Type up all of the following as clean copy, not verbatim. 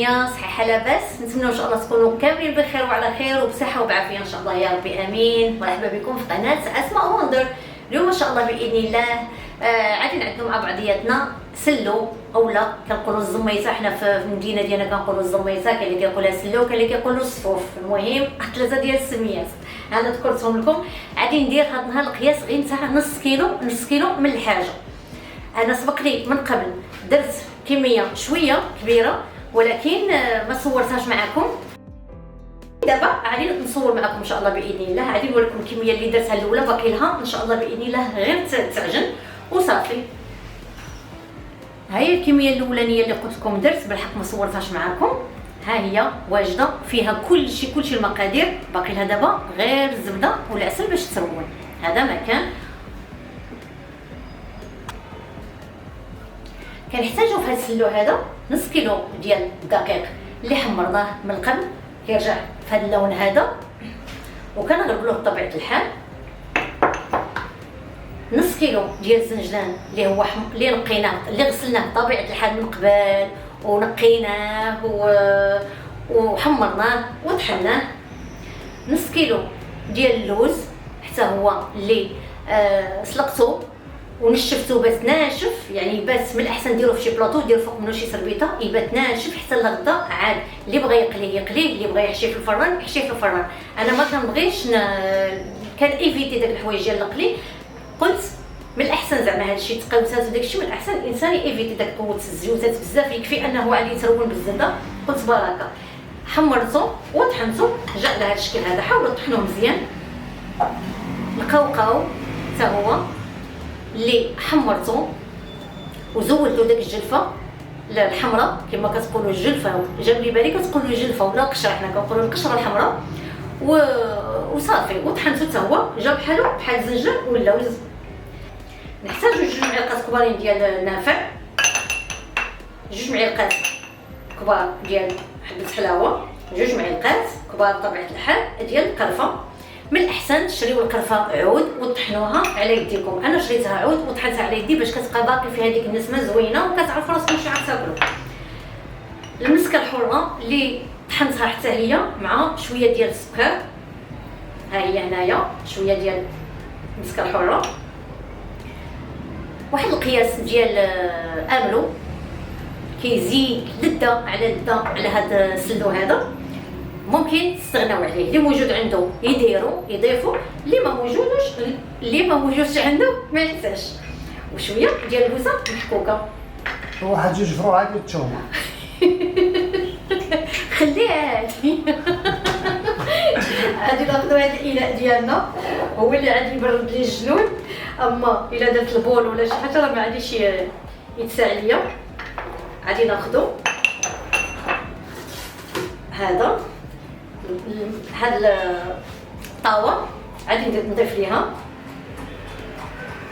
الدنيا صحيحه لاباس. نتمنى ان شاء الله تكونوا كاملين بخير وعلى خير وبصحه وبعافيه ان شاء الله يا ربي امين. مرحبا بكم في قناه اسماء وندر. اليوم ان شاء الله باذن الله غادي نعدلوا مع بعضياتنا سلو اولا كنقولوا الزميته. حنا في المدينه ديالنا كنقولوا الزميته، كاين اللي كيقولها سلو وكاين اللي كيقولوا الصفوف. المهم ثلاثه ديال السميات انا ذكرتهم لكم. غادي ندير هذا النهار القياس غير نتاع نص كيلو من الحاجه. انا سبق لي من قبل درت كميه شويه كبيره ولكن ما صورتهاش معكم. دابا غادي نصور معكم ان شاء الله باذن الله. غادي نوريكم الكميه اللي درتها الاولى، باقي لها ان شاء الله باذن الله غير تعجن وصافي. ها هي الكميه الاولانيه اللي قلت لكم درت، بالحق ما صورتهاش معكم. ها هي واجده فيها كل شيء المقادير. باقي لها دابا غير الزبده والعسل باش تسرون. هذا ما كنحتاجو في هذا السلو هذا نص كيلو ديال الدقيق اللي حمرناه من قبل كيرجع في هذا اللون هذا وكنغربلوه بطبيعه الحال. نص كيلو ديال الزنجلان اللي هو اللي نقيناه اللي غسلناه بطبيعه الحال من قبل ونقيناه وحمرناه وطحناه. نص كيلو ديال اللوز حتى هو اللي سلقته ونشفتو بس ناشف، يعني بس من الاحسن ديروه في شي بلاطو، ديروا فوق منه شي سربيطه يبات ناشف حتى لغدا عاد. اللي بغى يقليه اللي بغى يحشيه في الفران يحشيه في الفران. انا ما كنبغيش كان ايفيتي داك الحوايج ديال القلي. قلت من الاحسن زعما هذا الشيء تقوسات وداك الشيء من الاحسن الانسان ايفيتي داك قوه الزيوتات بزاف. يكفي انه غادي يترون بالزبده. قلت بركه حمرته وطحنته جاء لهذا الشكل هذا. حاولوا تطحنوه مزيان. القوقاو حتى هو اللي حمرته وزودتو داك الجلفه الحمراء كما كتقولوا الجلفه. جاب لي بالي كتقولوا الجلفه ولا القشره، حنا كنقولوا القشره الحمراء وصافي وطحنته حتى هو جا بحال الزنجر واللوز. نحتاجو 2 معالق كبارين ديال النافع، 2 معالق كبار ديال حبه حلاوه، 2 معالق كبار بطبيعه الحال ديال القرفه. من الاحسن تشريو القرفه عود وطحنوها على يديكم. انا شريتها عود وطحنتها على يدي باش كتبقى باقي فيها ديك النسمه زوينه وكتعرفوا راسكم شنو غتاكلوا. المسكه الحره اللي طحنتها حتى هي مع شويه ديال السكر. ها هي هنايا شويه ديال المسكه الحره، واحد القياس ديال املو كيزيد لذه على لذه على هذا السلو هذا. ممكن تستغناو عليه، اللي موجود عنده يضيفوا، اللي ما موجودش عنده ما ينساش. وشويه ديال البوزه محكوكه، واحد 2 فروع ديال الثومه خليها هادي. غادي ناخذ هذا الاناء ديالنا هو اللي غادي يبرد لي الجنون. اما الا درت البول ولا شي حاجه راه ما غاديش يتساع ليا. غادي ناخذو هذا الطاوه غادي نضيف ليها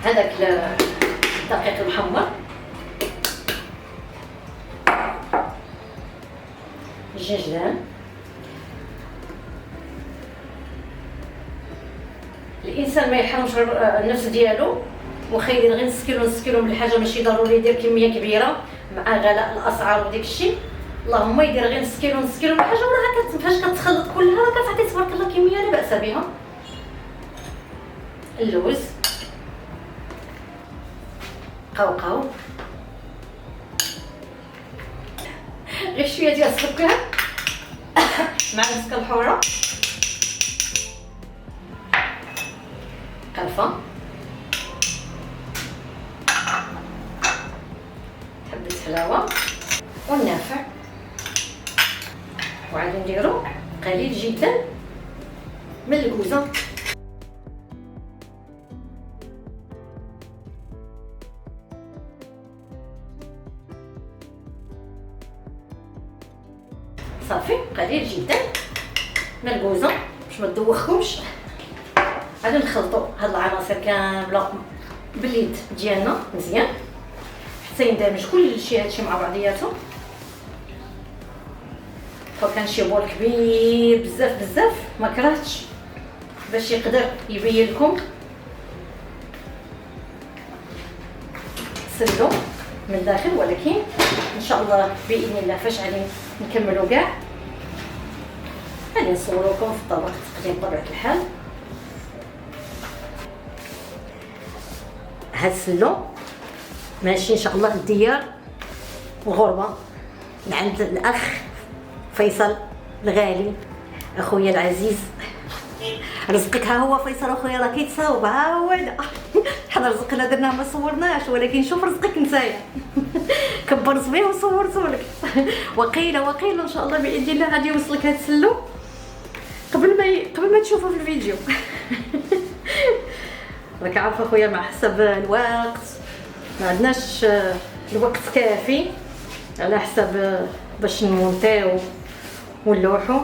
هذاك الدقيق المحمر، الجنجلان. الانسان ما يحرمش النفس ديالو واخا يدير غير نص كيلو من الحاجه، ماشي ضروري يدير كميه كبيره مع غلاء الاسعار وديك الشيء. اللهم يدير غير نص كيلو من الحاجه وراه فاش كتخلط كلها راه كتعطي تبارك الله كميه لا باس بها. اللوز، قوقاو، غير شويه ديال السكر مع المسكه الحاره، قرفه، حبه حلاوه والنافع. وعاد نديرو قليل جدا من الكوزه. صافي قليل جدا من الكوزه باش ما تدوخهمش. غادي نخلطوا هاد العناصر كامله باليد ديالنا مزيان حتى يندمج كل شيء هادشي مع بعضياته. كان شي بول كبير بزاف ما كرهتش باش يقدر يبين لكم السلو من الداخل، ولكن ان شاء الله باذن الله فاش غادي نكملوا كاع. غادي نصوركم في الطبق التقديم بطبيعه الحال. هاد السلو ماشي ان شاء الله للديار الغربه من عند الاخ فيصل الغالي اخويا العزيز. رزقك ها هو فيصل اخويا راه كيتصاوب، ها هو هذا. حنا رزقنا درناه ما صورناش، ولكن شوف رزقك نتايا. كبرت بيه وصورتولك. وقيله ان شاء الله باذن الله غادي يوصلك هذا السلو قبل ما تشوفه في الفيديو. راك عارف اخويا مع حسب الوقت ما عندناش الوقت كافي على حسب باش نمونتيو ونلوحو،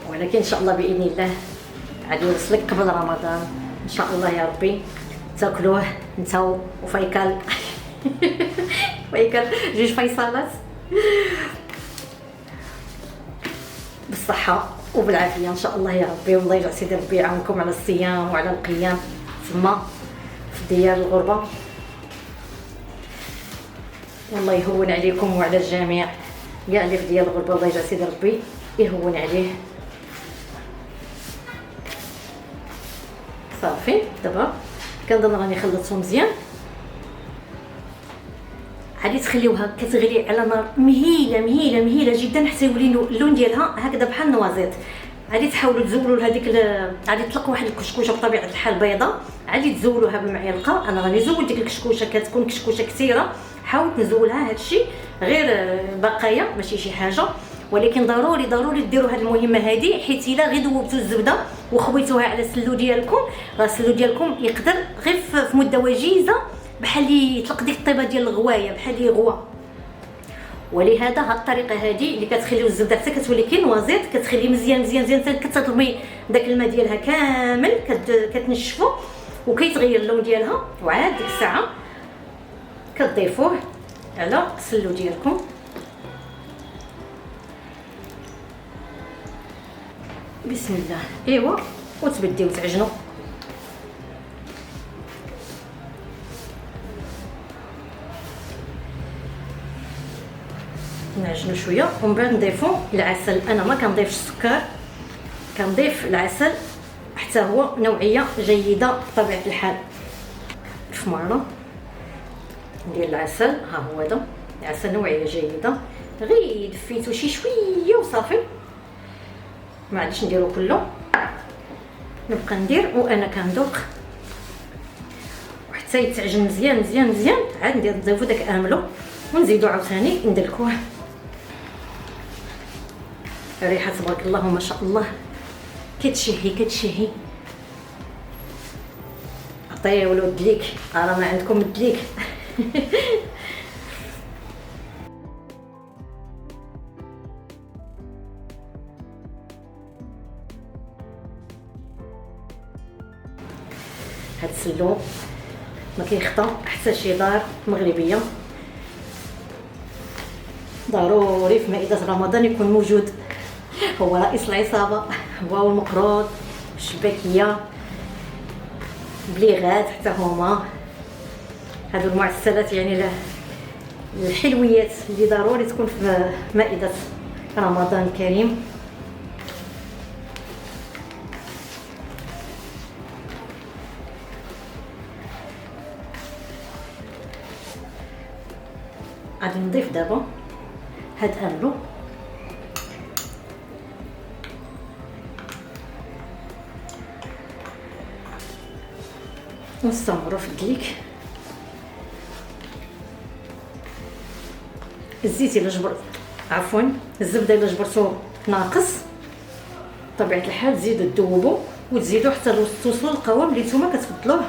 ولكن ان شاء الله باذن الله غادي يوصلك قبل رمضان ان شاء الله يا ربي تاكلوه نتا وفيكال. فيكال جوج فيصالات بالصحه وبالعافيه ان شاء الله يا ربي. والله يجعل سيدي ربي يعاونكم على الصيام وعلى القيام تما في ديار الغربه، والله يهون عليكم وعلى الجميع كاع اللي في ديار الغربه. الله يجعل سيدي ربي يهون عليه. صافي دابا كنظن راني خلطتو مزيان. غادي تخليوها كتغلي على نار مهيله جدا حتى يولي اللون ديالها هكذا بحال النوازيط. غادي تحاولوا تزولوا لهذيك غادي تطلق واحد الكشكوشه بطبيعه الحال بيضاء، غادي تزولوها بالمعلقه. انا راني زولت ديك الكشكوشه، كتكون كشكوشه كثيره حاولت نزولها. هادشي غير بقايا ماشي شي حاجه، ولكن ضروري ديروا هذه المهمه هذه، حيت الا غير ذوبتوا الزبده وخويتوها على السلو ديالكم راه السلو ديالكم يقدر غير في مده وجيزه بحال يطلق ديك الطيبه ديال الغوايه بحال يغوى. ولهذا هاد الطريقه هذه اللي كتخليو الزبده حتى كتولي كي نوازيط، كتخلي مزيان كتضمي داك الماء ديالها كامل كتنشفو وكيتغير اللون ديالها، وعاد ديك الساعه كتضيفوه على السلو ديالكم. بسم الله ايوا وتبديو تعجنوا. نعجنوا شويه ومن بعد نضيفوا العسل. انا ما كنضيفش السكر، كنضيف العسل حتى هو نوعيه جيده بطبيعه الحال. في مره ندير العسل، ها هو هذا العسل نوعيه جيده، غير دفيتو شي شويه وصافي، ما عادش نديرو كله. نبقى ندير وانا كندوق وحتى يتعجن مزيان عاد نضيفو داك املو ونزيدو عاوتاني ندلكوه. ريحه تبارك الله ما شاء الله كتشهي. عطيو له الدليك، راه ما عندكم الدليك. هاد السلو ما كيخطى حتى شي دار مغربيه، ضروري في مائده رمضان يكون موجود. هو رئيس العصابه، هو المقروض، الشباكيه، بليغات حتى هما. هادو المعسلات يعني الحلويات اللي ضروري تكون في مائده رمضان الكريم. غادي نضيف دابا هاد املو ونستمروا في الدليك. الزيت الا جبرت الزبده الا جبرتو ناقص بطبيعه الحال زيدوا تذوبوا وتزيدوا حتى توصلوا للقوام اللي نتوما كتفضلوه.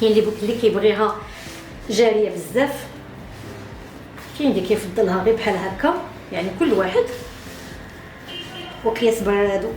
كاين اللي كيبغيها جاريه بزاف، كاين اللي كيفضلها غير بحال هكا، يعني كل واحد وقياس برادو.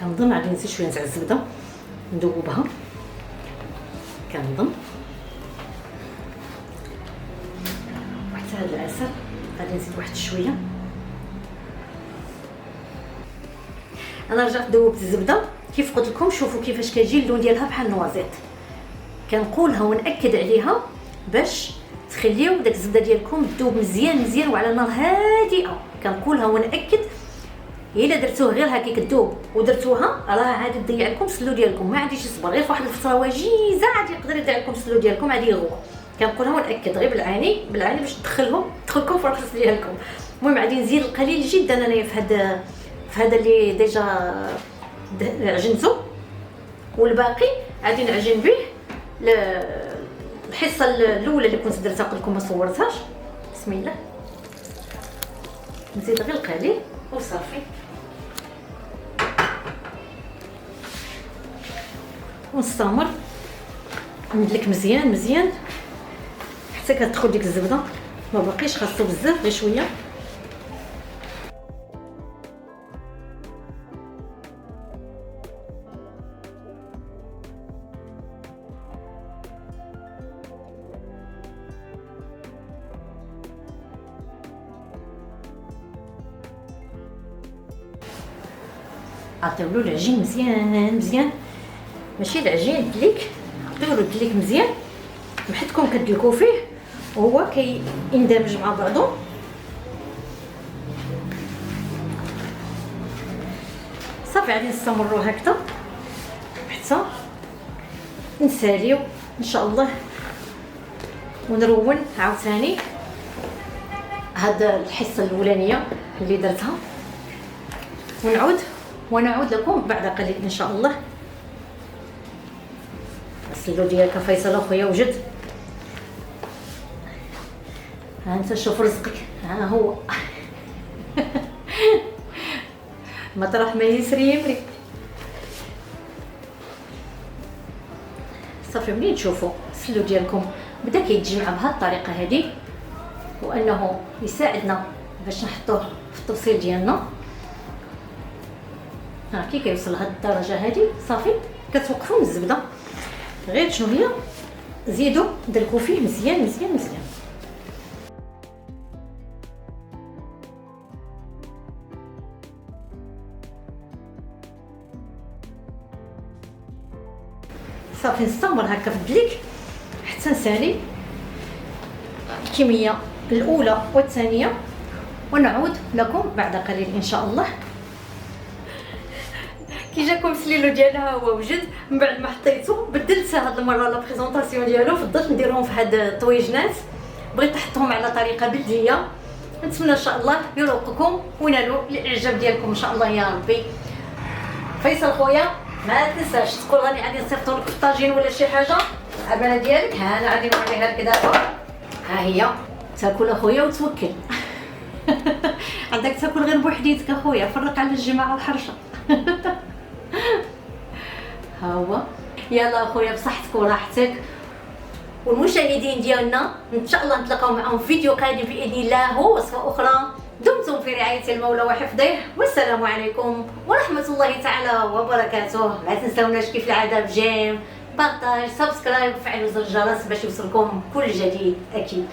كنظن غادي نزيد شويه تاع الزبده ندوبها، كنظن وحتى هذا العسل غادي نزيد واحد شويه. انا رجعت دوبت الزبده كيف قلت لكم. شوفوا كيفاش كيجي اللون ديالها بحال النوازيط. كنقولها ونأكد عليها باش تخليو داك الزبده ديالكم تذوب مزيان مزيان وعلى نار هادئه. كنقولها ونأكد الا درتوه غير هكا كتذوب ودرتوها راه عادي تضيع لكم السلو ديالكم، ما عاديش يصبر غير فواحد الفتره وجيزه عادي يقدر يضيع لكم السلو ديالكم، عادي يغوى. كنقولها ونأكد غير بالعاني باش تدخلكم في الرخص ديالكم. المهم غادي نزيد القليل جدا انايا في هذا اللي ديجا عجنته، والباقي غادي نعجن به الحصه الاولى اللي كنت درتها قلت لكم ما صورتهاش. بسم الله، نزيد غير القليل وصافي ونستمر ندلك مزيان مزيان حتى كتدخل ديك الزبده. ما باقيش خاصو بزاف، غير شويه. عطيولو العجين مزيان مزيان، ماشي العجين الدليك، عطيولو الدليك مزيان بحيثكم كدلكو فيه وهو كيندمج مع بعضو. صافي غادي نستمروا هكذا حتى نساليو ان شاء الله، ونرون عاوتاني هاد الحصه الاولانيه اللي درتها، ونعود لكم بعد قليل ان شاء الله. السلو ديالك فيصل اخويا وجد. ها انت شوف رزقك، ها هو مطرح ما يسري يمري. صافي منين تشوفوا السلو ديالكم بدا كيتجمع بهذه الطريقه هذه، وانه يساعدنا باش نحطوه في التوصيل ديالنا. ها كي كيوصل لهاد الدرجه هذه صافي كتوقفوا من الزبده، غير شنو هي زيدوا دلكوا فيه مزيان مزيان مزيان. صافي نستمر هكا في الدليك حتى نسالي الكميه الاولى والثانيه، ونعود لكم بعد قليل ان شاء الله. كي جاكم السليلو ديالها هو وجد، من بعد ما حطيته بدلت هاد المره لا بريزونطاسيون ديالو، فضلت نديرهم في هاد الطويجنات، بغيت نحطهم على طريقه بلديه. نتمنى ان شاء الله يروقكم وينالوا الاعجاب ديالكم ان شاء الله يا ربي. فيصل خويا ما تنساش تقول راني غادي نصيفطو لك في الطاجين ولا شي حاجه العبانه ديالك. ها انا غادي نوريها لك دابا، ها هي تاكل اخويا وتوكل. عندك تاكل غير بوحديتك اخويا، فرق على الجماعه الحرشه. ها هو. يلا اخويا بصحتك وراحتك، والمشاهدين ديالنا ان شاء الله نتلاقاو معهم في فيديو قادم باذن الله ووصفه اخرى. دمتم في رعايه المولى وحفظه، والسلام عليكم ورحمه الله تعالى وبركاته. ما تنساوناش كيف العاده بجيم، بارطاج، سبسكرايب وفعلوا زر الجرس باش يوصلكم كل جديد اكيد.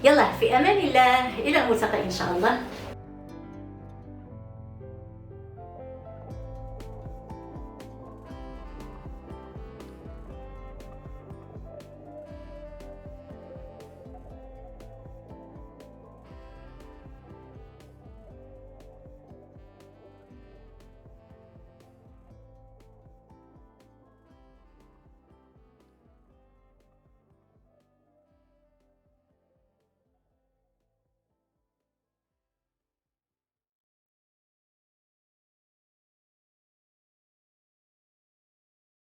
يلا في امان الله، الى الملتقى ان شاء الله.